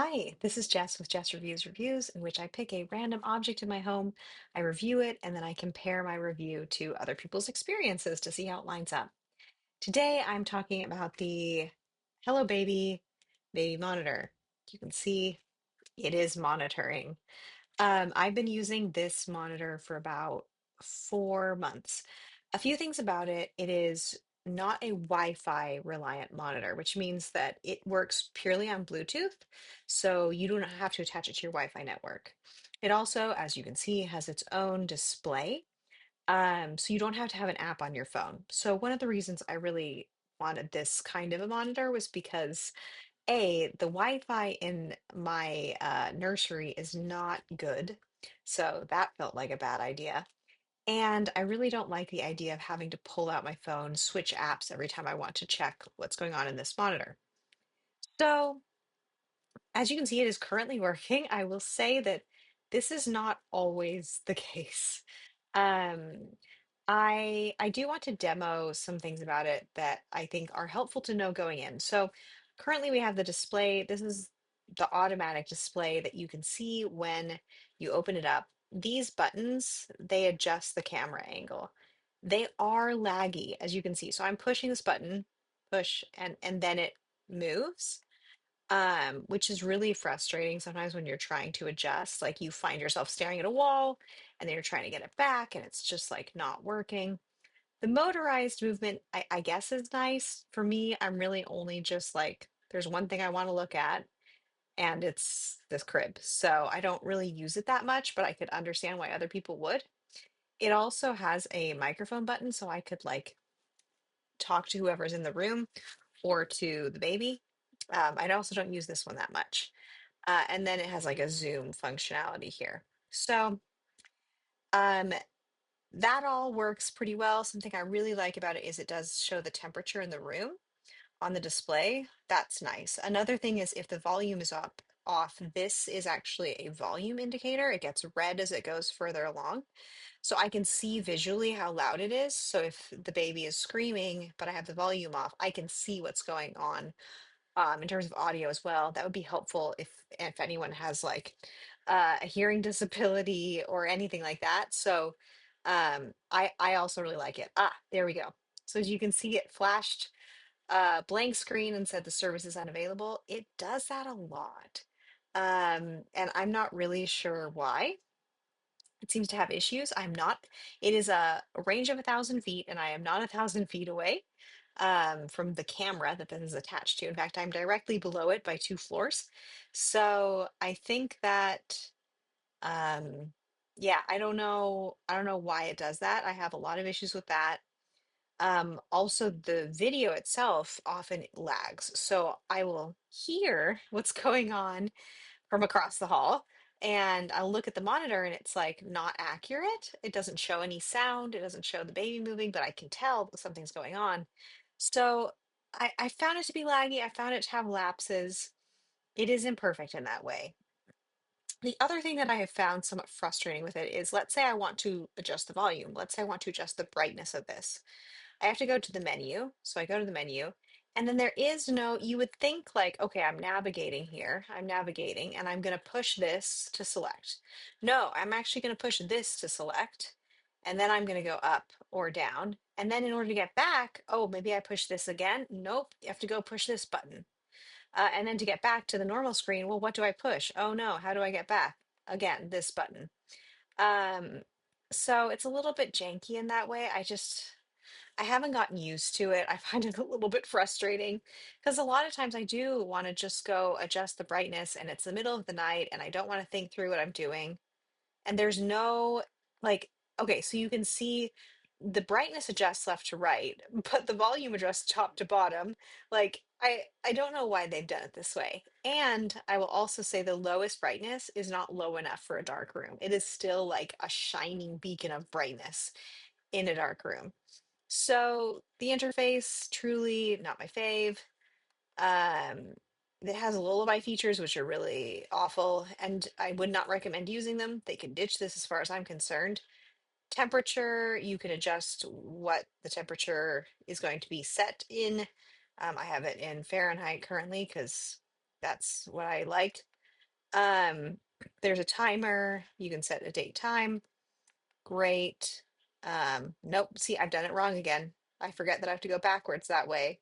Hi, this is Jess with Jess Reviews Reviews, in which I pick a random object in my home, I review it, and then I compare my review to other people's experiences to see how it lines up. Today, I'm talking about the HelloBaby baby monitor. You can see it is monitoring. I've been using this monitor for about 4 months. A few things about it, it is not a Wi-Fi reliant monitor, which means that it works purely on Bluetooth, so you don't have to attach it to your Wi-Fi network. It also, as you can see, has its own display, so you don't have to have an app on your phone. So one of the reasons I really wanted this kind of a monitor was because the Wi-Fi in my nursery is not good, so that felt like a bad idea. And I really don't like the idea of having to pull out my phone, switch apps every time I want to check what's going on in this monitor. So, as you can see, it is currently working. I will say that this is not always the case. Um, I do want to demo some things about it that I think are helpful to know going in. So currently we have the display. This is the automatic display that you can see when you open it up. These buttons, they adjust the camera angle. They are laggy, as you can see. So I'm pushing this button, push, and then it moves, which is really frustrating sometimes when you're trying to adjust. Like you find yourself staring at a wall and then you're trying to get it back and it's just like not working. The motorized movement, I guess, is nice. For me, I'm really only just like, there's one thing I want to look at, and it's this crib. So I don't really use it that much, but I could understand why other people would. It also has a microphone button, so I could like talk to whoever's in the room or to the baby. I also don't use this one that much. And then it has like a zoom functionality here. So um, that all works pretty well. Something I really like about it is it does show the temperature in the room on the display. That's nice. Another thing is if the volume is off, this is actually a volume indicator. It gets red as it goes further along. So I can see visually how loud it is. So if the baby is screaming, but I have the volume off, I can see what's going on in terms of audio as well. That would be helpful if anyone has like a hearing disability or anything like that. So I also really like it. Ah, there we go. So as you can see, it flashed blank screen and said the service is unavailable. It does that a lot. And I'm not really sure why. It seems to have issues. I'm not. It is a range of 1,000 feet, and I am not 1,000 feet away from the camera that this is attached to. In fact, I'm directly below it by 2 floors. So I think that, um, yeah, I don't know. I don't know why it does that. I have a lot of issues with that. Also, the video itself often lags. So I will hear what's going on from across the hall. And I'll look at the monitor and it's like not accurate. It doesn't show any sound. It doesn't show the baby moving, but I can tell that something's going on. So I found it to be laggy. I found it to have lapses. It is imperfect in that way. The other thing that I have found somewhat frustrating with it is let's say I want to adjust the volume. Let's say I want to adjust the brightness of this. I have to go to the menu. So I go to the menu, and then there is no, you would think like, okay, I'm navigating here. I'm navigating, and I'm going to push this to select. No, I'm actually going to push this to select, and then I'm going to go up or down. And then in order to get back, oh, maybe I push this again. Nope, you have to go push this button. And then to get back to the normal screen, well, what do I push? Oh no, how do I get back? Again, this button. Um, so it's a little bit janky in that way. I haven't gotten used to it. I find it a little bit frustrating because a lot of times I do want to just go adjust the brightness and it's the middle of the night and I don't want to think through what I'm doing. And there's no like, okay, so you can see the brightness adjusts left to right, but the volume adjusts top to bottom. Like I don't know why they've done it this way. And I will also say the lowest brightness is not low enough for a dark room. It is still like a shining beacon of brightness in a dark room. So the interface, truly not my fave. Um, it has lullaby features, which are really awful, and I would not recommend using them. They can ditch this as far as I'm concerned. Temperature, you can adjust what the temperature is going to be set in. I have it in Fahrenheit currently because that's what I like. Um, there's a timer. You can set a date time. Great. Nope. See, I've done it wrong again. I forget that I have to go backwards that way.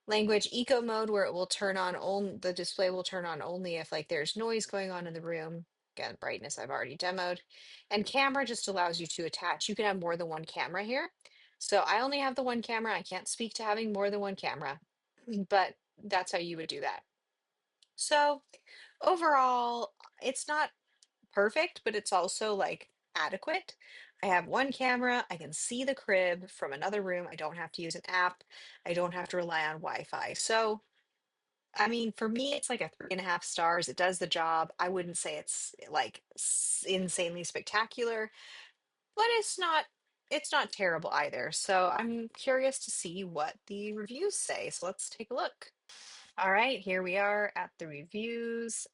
Language eco mode where it will turn on only the display will turn on only if like there's noise going on in the room. Again, brightness I've already demoed. And camera just allows you to attach. You can have more than one camera here. So I only have the one camera. I can't speak to having more than one camera, but that's how you would do that. So overall, it's not perfect, but it's also like adequate. I have one camera. I can see the crib from another room. I don't have to use an app. I don't have to rely on Wi-Fi. So, I mean, for me, it's like a 3.5 stars. It does the job. I wouldn't say it's like insanely spectacular, but it's not terrible either. So I'm curious to see what the reviews say. So let's take a look. All right, here we are at the reviews.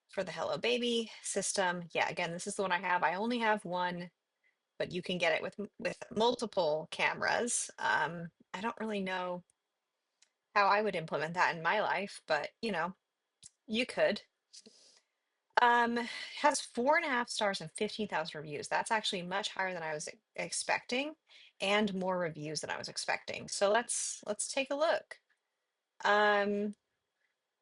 For the HelloBaby system. Yeah, again, this is the one I have. I only have one, but you can get it with multiple cameras. I don't really know how I would implement that in my life, but you could. Has 4.5 stars and 15,000 reviews. That's actually much higher than I was expecting, and more reviews than I was expecting. So let's take a look. Um,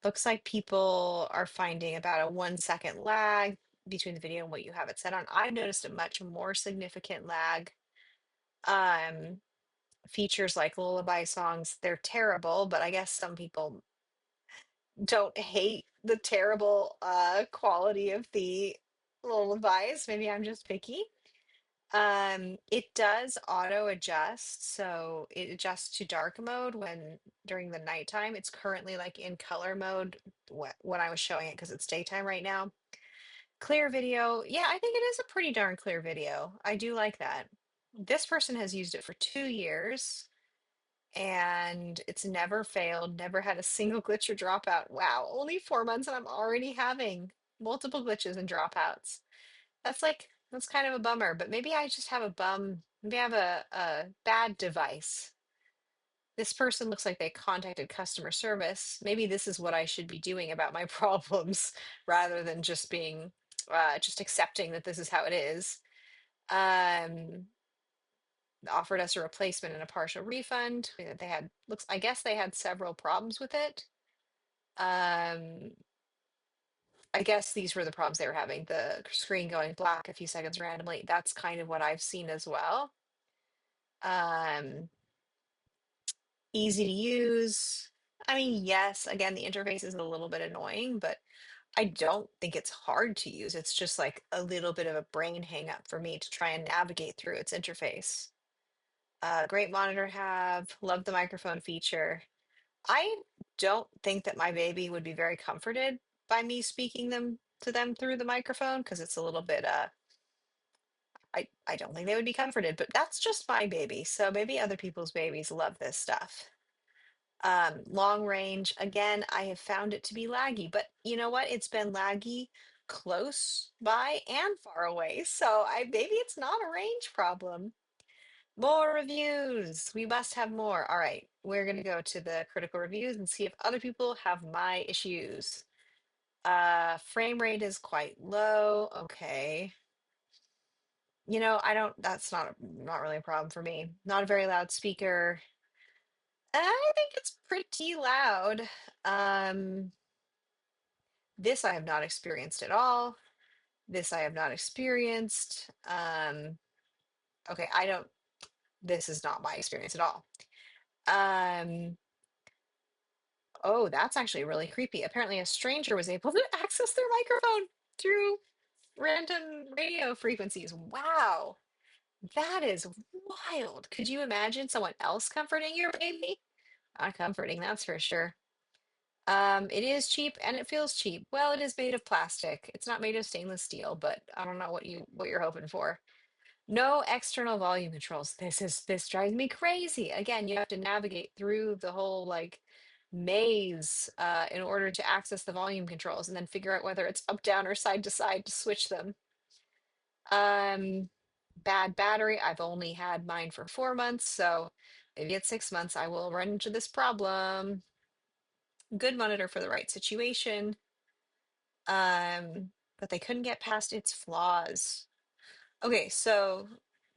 Looks like people are finding about a 1 second lag between the video and what you have it set on. I've noticed a much more significant lag. Um, Features like lullaby songs, they're terrible, but I guess some people don't hate the terrible quality of the lullabies. Maybe I'm just picky. It does auto adjust, so it adjusts to dark mode when during the nighttime. It's currently like in color mode when I was showing it because it's daytime right now. Clear video. Yeah, I think it is a pretty darn clear video. I do like that. This person has used it for 2 years and it's never failed, never had a single glitch or dropout. Wow, only 4 months and I'm already having multiple glitches and dropouts. That's kind of a bummer, but maybe I just have maybe I have a bad device. This person looks like they contacted customer service. Maybe this is what I should be doing about my problems rather than just accepting that this is how it is. Um, Offered us a replacement and a partial refund. I guess they had several problems with it. Um, I guess these were the problems they were having. The screen going black a few seconds randomly. That's kind of what I've seen as well. Um, Easy to use. I mean, yes, again, the interface is a little bit annoying, but I don't think it's hard to use. It's just like a little bit of a brain hang up for me to try and navigate through its interface. Great monitor to have. Love the microphone feature. I don't think that my baby would be very comforted by me speaking them to them through the microphone because it's a little bit I don't think they would be comforted, but that's just my baby. So maybe other people's babies love this stuff. Long range, again, I have found it to be laggy, but you know what? It's been laggy close by and far away. So maybe it's not a range problem. More reviews. We must have more. All right, we're going to go to the critical reviews and see if other people have my issues. Frame rate is quite low. Okay. I don't, that's not really a problem for me. Not a very loud speaker. I think it's pretty loud. Um, this I have not experienced at all. This I have not experienced. Okay, this is not my experience at all. Um, Oh, that's actually really creepy. Apparently, a stranger was able to access their microphone through random radio frequencies. Wow, that is wild. Could you imagine someone else comforting your baby? Not comforting, that's for sure. It is cheap and it feels cheap. Well, it is made of plastic. It's not made of stainless steel, but I don't know what you're hoping for. No external volume controls. This drives me crazy. Again, you have to navigate through the whole like maze in order to access the volume controls and then figure out whether it's up, down, or side to side to switch them. Um, Bad battery. I've only had mine for 4 months, so maybe at 6 months I will run into this problem. Good monitor for the right situation. but they couldn't get past its flaws. Okay, so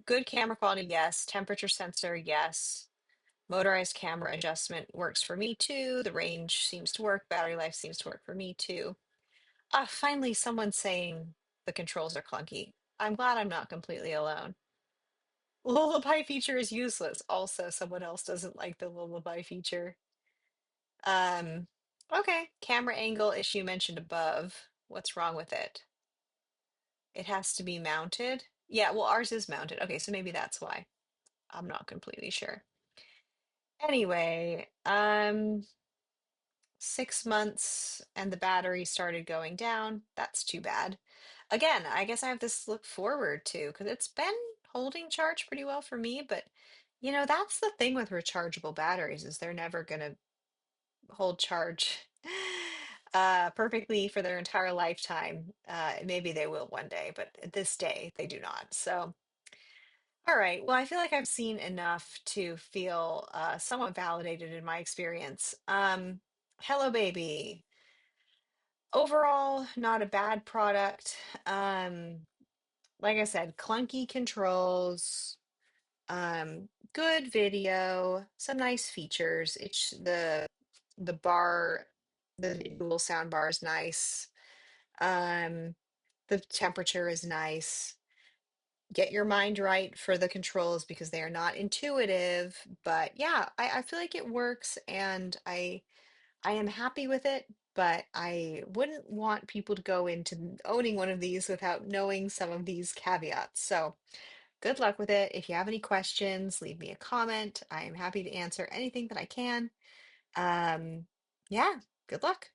good camera quality, yes. Temperature sensor, yes. Motorized camera adjustment works for me too. The range seems to work. Battery life seems to work for me too. Ah, finally, someone saying the controls are clunky. I'm glad I'm not completely alone. Lullaby feature is useless. Also, someone else doesn't like the lullaby feature. Um, okay, camera angle issue mentioned above. What's wrong with it? It has to be mounted. Yeah, well, ours is mounted. Okay, so maybe that's why. I'm not completely sure. Anyway, 6 months and the battery started going down. That's too bad. Again, I guess I have this to look forward to because it's been holding charge pretty well for me, but that's the thing with rechargeable batteries is they're never going to hold charge perfectly for their entire lifetime. Maybe they will one day, but at this day they do not. So, all right. Well, I feel like I've seen enough to feel somewhat validated in my experience. Hello, baby. Overall, not a bad product. Like I said, clunky controls, good video, some nice features. The bar, the dual sound bar is nice. Um, the temperature is nice. Get your mind right for the controls because they are not intuitive. But yeah, I feel like it works and I am happy with it, but I wouldn't want people to go into owning one of these without knowing some of these caveats. So good luck with it. If you have any questions, leave me a comment. I am happy to answer anything that I can. Um, yeah, good luck.